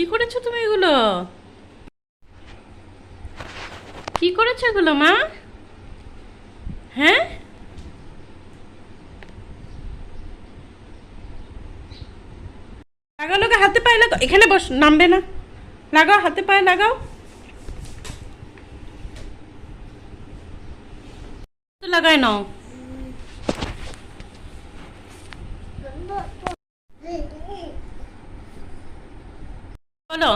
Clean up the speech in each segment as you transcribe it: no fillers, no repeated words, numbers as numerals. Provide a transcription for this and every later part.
কি করেছো তুমি এগুলো? কি করেছো এগুলো মা? হ্যাঁ, লাগাও লাগাও, হাতে পায়ে লাগাও। এখানে বস, নামবে না। লাগাও, হাতে পায়ে লাগাও। তো লাগাই নাও। বলো,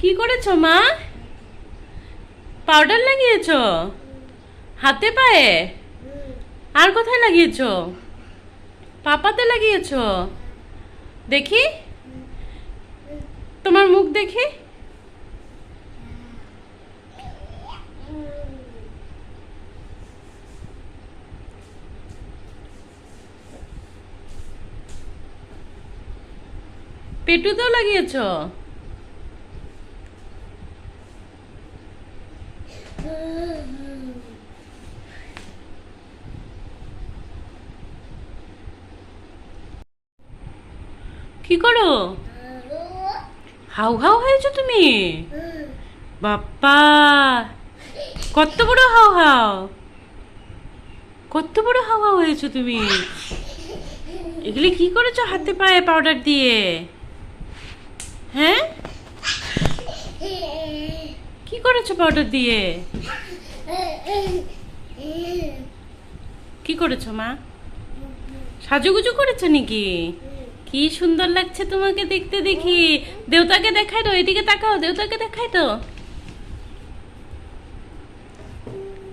কি করেছো মা? পাউডার লাগিয়েছো হাতে পায়ে? আর কোথায় লাগিয়েছো? পাপাতে লাগিয়েছো? দেখি, তোমার মুখ দেখি। পেটুতেও লাগিয়েছো? কি করো? হাউ হাউ হয়েছো তুমি? বাপ্পা, কত বড় হাউ হাউ! কত বড় হাউ হাউ হয়েছো তুমি? এগুলি কি করেছো হাতে পায়ে পাউডার দিয়ে? হ্যাঁ, কি করেছো পাউডার দিয়ে? কি করেছো মা? সাজুগুজু করেছো নাকি? কি সুন্দর লাগছে তোমাকে দেখতে। দেখি, দেবতাকে দেখাই তো, এদিকে তাকাও, দেবতাকে দেখাই তো।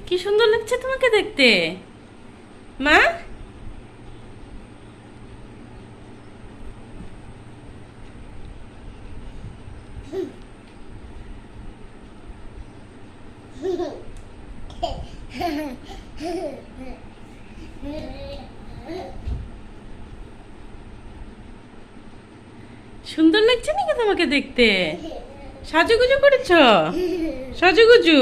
কি সুন্দর লাগছে তোমাকে দেখতে মা। সুন্দর লাগছে নাকি তোমাকে দেখতে? সাজুগুজু করেছো? সাজুগুজু